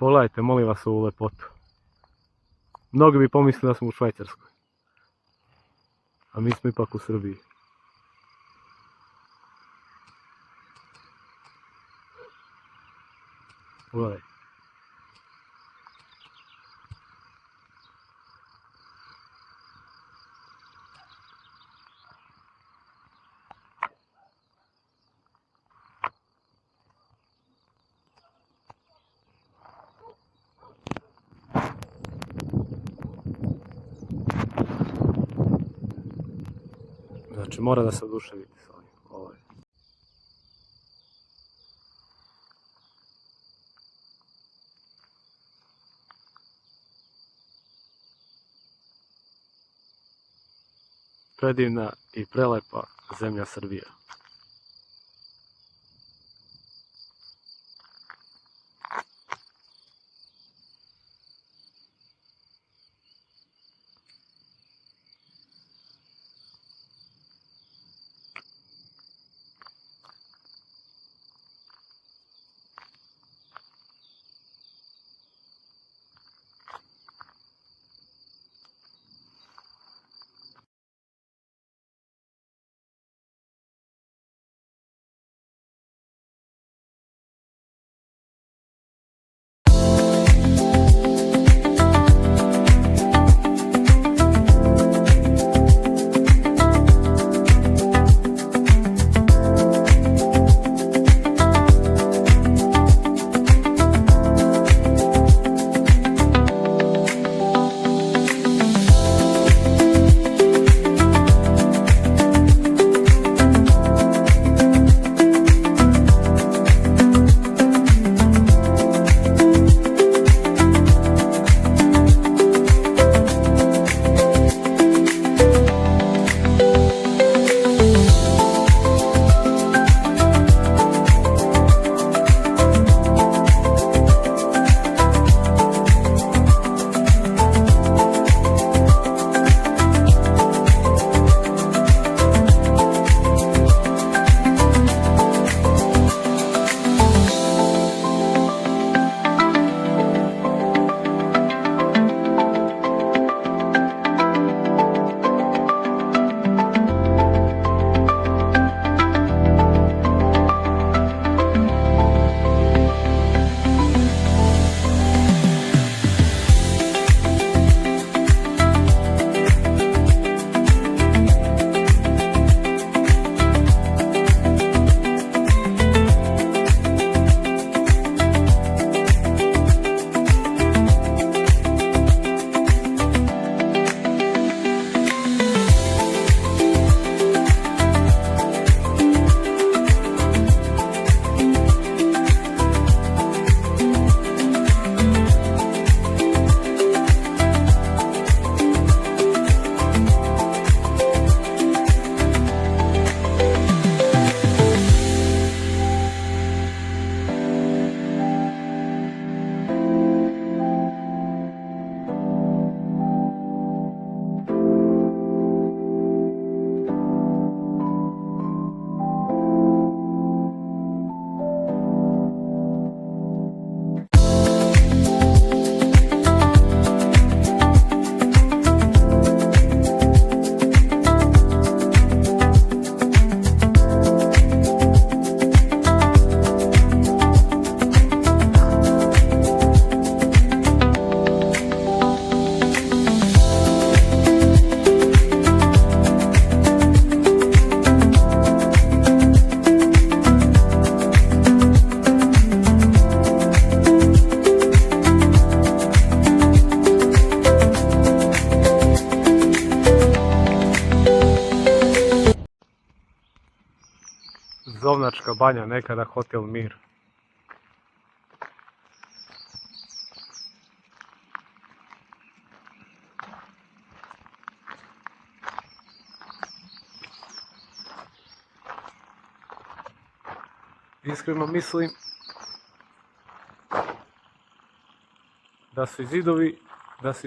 Pogledajte, molim vas, ovu lepotu. Mnogi bi pomislili da smo u Švajcarskoj. A mi smo ipak u Srbiji. Pogledaj. Znači mora da se oduševite s ovim. Ovo je. Predivna i prelepa zemlja Srbija. Zovnačka banja, nekada hotel Mir. Iskreno mislim da su i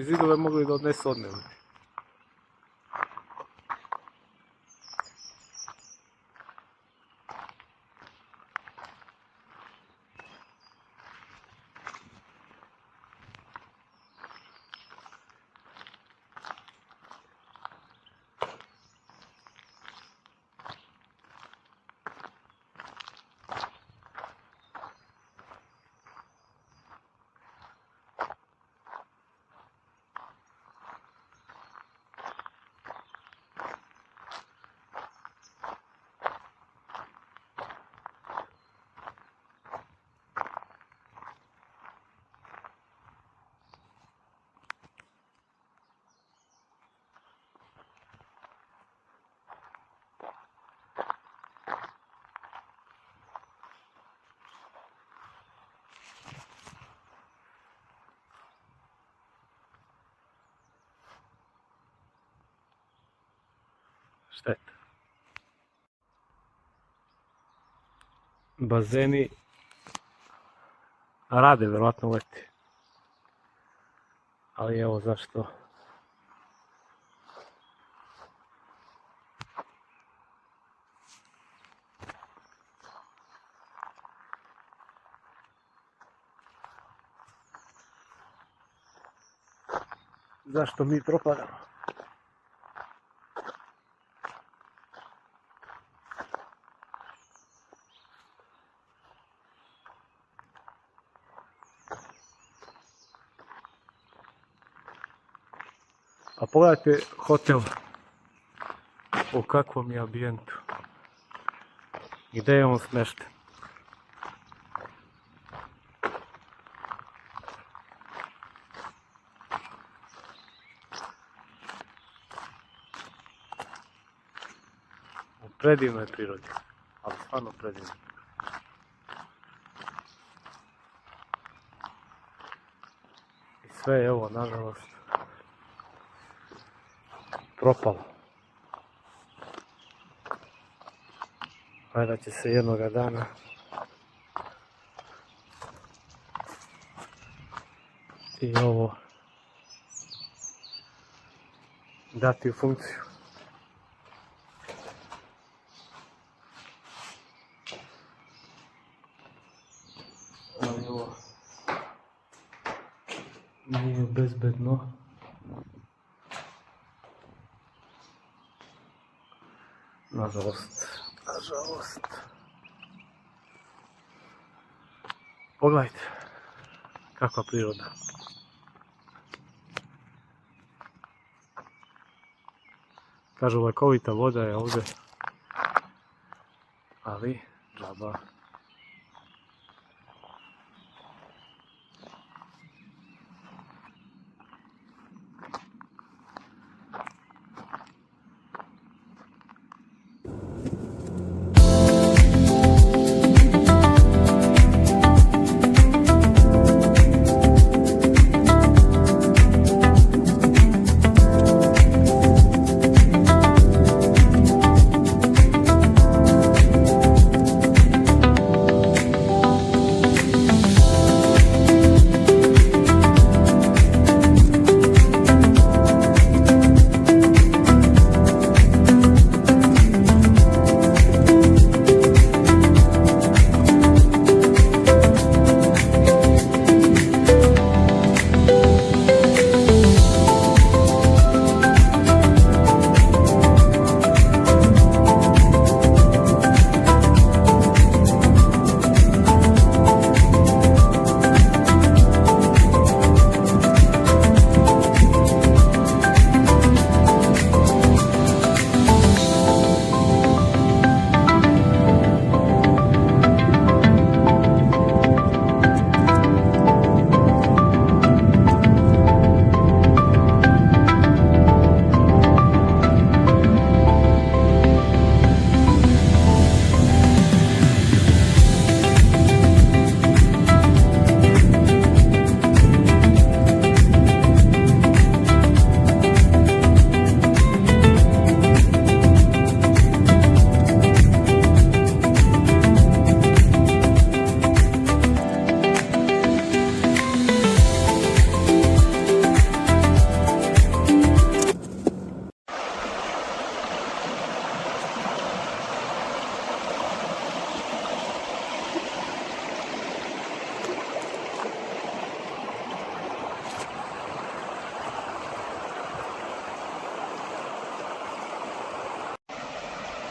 zidove mogli da odnesu odnevi. bazeni rade, vjerojatno leti. Ali evo zašto. Zašto mi propadamo? A pogledajte hotel, u kakvom je ambijentu, gdje je on smješten. U predivnoj prirodi, ali stvarno predivnoj. I sve je ovo, nažalost, propalo. Valjda će se jednoga dana i ovo dati u funkciju. Ali ovo nije bezbedno. Nažalost. Pogledajte, kakva priroda. Kažu lekovita voda je ovdje, ali džaba.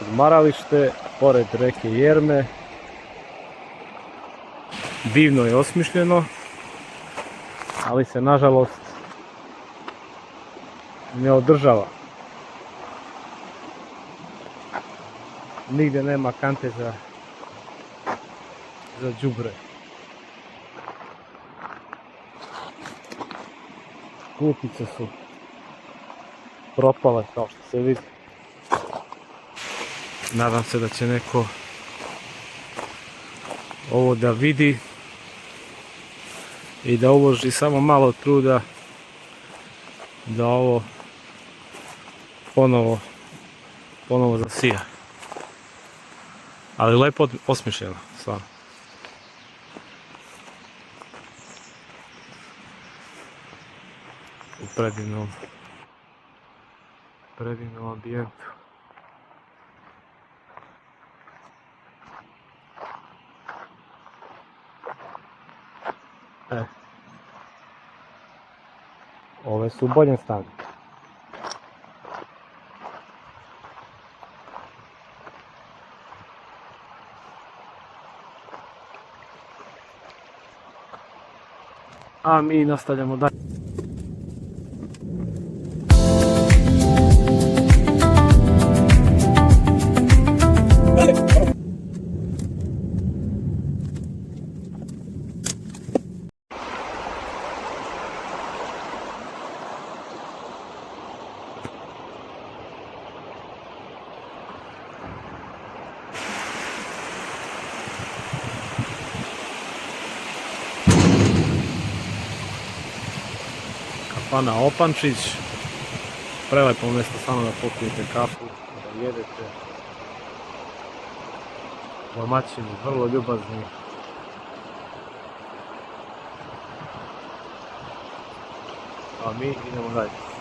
Odmaralište pored reke Jerme. Divno je osmišljeno, ali se nažalost ne održava. Nigdje nema kante za đubre. Klupice su propale kao što se vidi. Nadam se da će neko ovo da vidi i da uloži samo malo truda da ovo ponovo zasija. Ali lepo osmišljeno, stvarno. U predivnom ambijentu. Ove su u boljem stanju. A mi nastavljamo dalje. Kafana Opančić, prelepo mjesto samo da popijete kafu, da jedete. Domaćini, vrlo ljubazni. A mi idemo dalje.